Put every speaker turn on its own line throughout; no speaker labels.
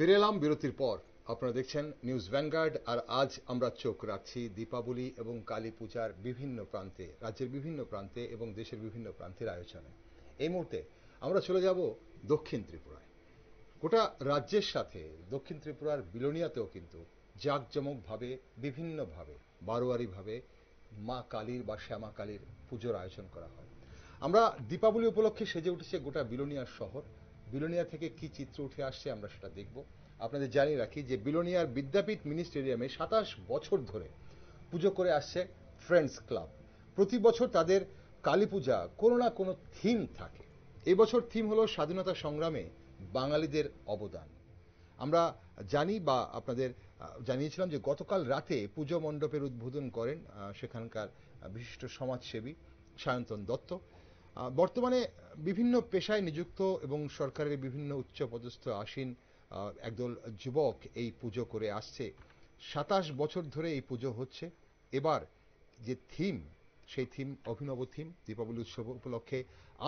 ফিরে এলাম বিরতির পর। আপনারা দেখছেন নিউজ ভ্যানগার্ড। আর আজ আমরা চোখ রাখছি দীপাবলি এবং কালী পূজার বিভিন্ন প্রান্তে, রাজ্যের বিভিন্ন প্রান্তে এবং দেশের বিভিন্ন প্রান্তের আয়োজনে। এই মুহূর্তে আমরা চলে যাব দক্ষিণ ত্রিপুরায়। গোটা রাজ্যের সাথে দক্ষিণ ত্রিপুরার বিলোনিয়াতেও কিন্তু জাঁকজমকভাবে, বিভিন্নভাবে, বারোয়ারিভাবে মা কালীর বা শ্যামা কালীর পুজোর আয়োজন করা হয়। আমরা দীপাবলি উপলক্ষে সেজে উঠেছে গোটা বিলোনিয়ার শহর। বিলোনিয়া থেকে কি চিত্র উঠে আসছে আমরা সেটা দেখব। আপনাদের জানিয়ে রাখি যে বিলোনিয়ার বিদ্যাপীঠ মিনি স্টেডিয়ামে ২৭ বছর ধরে পুজো করে আসছে ফ্রেন্ডস ক্লাব। প্রতি বছর তাদের কালী পূজা কোনো না কোনো থিম থাকে। এবছর থিম হলো স্বাধীনতা সংগ্রামে বাঙালিদের অবদান। আমরা জানি বা আপনাদের জানিয়েছিলাম যে গতকাল রাতে পুজো মণ্ডপের উদ্বোধন করেন সেখানকার বিশিষ্ট সমাজসেবী সায়ন্তন দত্ত। বর্তমানে বিভিন্ন পেশায় নিযুক্ত এবং সরকারের বিভিন্ন উচ্চপদস্থ আসীন একদল যুবক এই পুজো করে আসছে। ২৭ বছর ধরে এই পুজো হচ্ছে। এবার যে থিম, সেই থিম অভিনব থিম। দীপাবলি উৎসব উপলক্ষে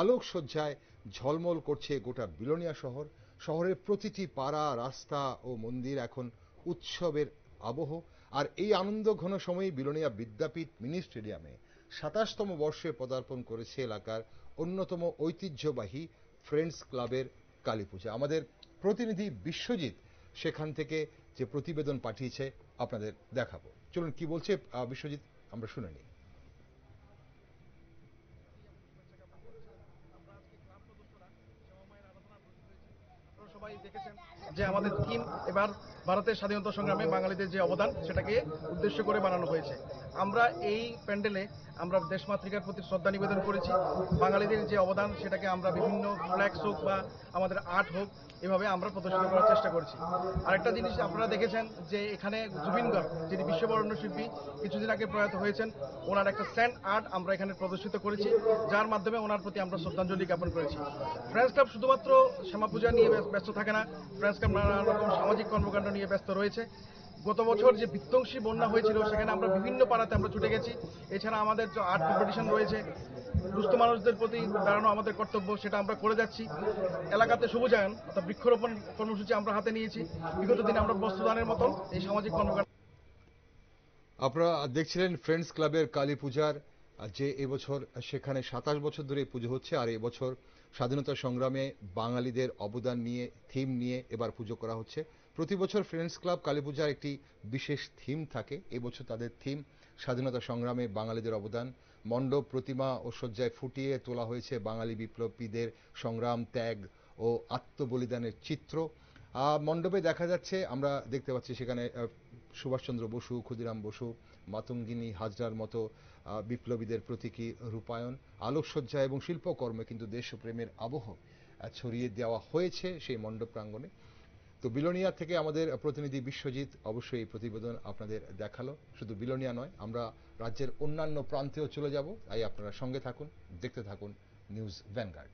আলোকসজ্জায় ঝলমল করছে গোটা বিলোনিয়া শহর। শহরের প্রতিটি পাড়া, রাস্তা ও মন্দির এখন উৎসবের আবহ। আর এই আনন্দ ঘন সময়ে বিলোনিয়া বিদ্যাপীঠ মিনি স্টেডিয়ামে ২৭তম বর্ষে পদার্পণ করেছে এলাকার অন্যতম ঐতিহ্যবাহী ফ্রেন্ডস ক্লাবের কালী পূজা। আমাদের প্রতিনিধি বিশ্বজিৎ সেখান থেকে যে প্রতিবেদন পাঠিয়েছে আপনাদের দেখাবো। চলুন কি বলছে বিশ্বজিৎ, আমরা শুনে নিই।
সবাই দেখেছেন যে আমাদের থিম এবার ভারতের স্বাধীনতা সংগ্রামে বাঙালিদের যে অবদান সেটাকে উদ্দেশ্য করে বানানো হয়েছে। আমরা এই প্যান্ডেলে আমরা দেশমাতৃকার প্রতি শ্রদ্ধা নিবেদন করেছি। বাঙালিদের যে অবদান সেটাকে আমরা বিভিন্ন ফ্ল্যাক্স হোক বা আমাদের আর্ট হোক, এভাবে আমরা প্রদর্শিত করার চেষ্টা করেছি। আরেকটা জিনিস আপনারা দেখেছেন যে এখানে জুবিন গার্গ, যিনি বিশ্ববরেণ্য শিল্পী, কিছুদিন আগে প্রয়াত হয়েছেন, ওনার একটা স্যান্ড আর্ট আমরা এখানে প্রদর্শিত করেছি, যার মাধ্যমে ওনার প্রতি আমরা শ্রদ্ধাঞ্জলি জ্ঞাপন করেছি। ফ্রেন্ডস ক্লাব শুধুমাত্র শ্যামা পূজা নিয়ে ব্যস্ত থাকে না, ফ্রেন্ডস ক্লাব নানা রকম সামাজিক কর্মকাণ্ড নিয়ে ব্যস্ত রয়েছে। গত বছর যে বিধ্বংসী বন্যা হয়েছিল সেখানে আমরা বিভিন্ন পাড়াতে আমরা ছুটে গেছি। এছাড়া আমাদের যে আর্ট কম্পিটিশন রয়েছে, দুস্থ মানুষদের প্রতি দাঁড়ানো আমাদের কর্তব্য, সেটা আমরা করে যাচ্ছি। এলাকাতে সবুজায়ন অর্থাৎ বৃক্ষরোপণ কর্মসূচি আমরা হাতে নিয়েছি। বিগত দিনে আমরা বস্ত্রদানের মতন এই সামাজিক কর্মকাণ্ড।
আপনারা দেখছিলেন ফ্রেন্ডস ক্লাবের কালী পূজার যে এবছর সেখানে ২৭ বছর ধরে পুজো হচ্ছে। আর এবছর স্বাধীনতা সংগ্রামে বাঙালিদের অবদান নিয়ে থিম নিয়ে এবার পুজো করা হচ্ছে। প্রতি বছর ফ্রেন্ডস ক্লাব কালী পূজার একটি বিশেষ থিম থাকে। এবছর তাদের থিম স্বাধীনতা সংগ্রামে বাঙালিদের অবদান। মণ্ডপ, প্রতিমা ও সজ্জায় ফুটিয়ে তোলা হয়েছে বাঙালি বিপ্লবীদের সংগ্রাম, ত্যাগ ও আত্মবলিদানের চিত্র। মণ্ডপে দেখা যাচ্ছে, আমরা দেখতে পাচ্ছি সেখানে সুভাষচন্দ্র বসু, ক্ষুদিরাম বসু, মাতঙ্গিনী হাজরার মতো বিপ্লবীদের প্রতীকী রূপায়ণ। আলোকসজ্জা এবং শিল্পকর্মে কিন্তু দেশপ্রেমের আবহ ছড়িয়ে দেওয়া হয়েছে সেই মণ্ডপ প্রাঙ্গণে। তো বিলোনিয়া থেকে আমাদের প্রতিনিধি বিশ্বজিৎ অবশ্যই এই প্রতিবেদন আপনাদের দেখালো। শুধু বিলোনিয়া নয়, আমরা রাজ্যের অন্যান্য প্রান্তেও চলে যাব। তাই আপনারা সঙ্গে থাকুন, দেখতে থাকুন নিউজ ভ্যানগার্ড।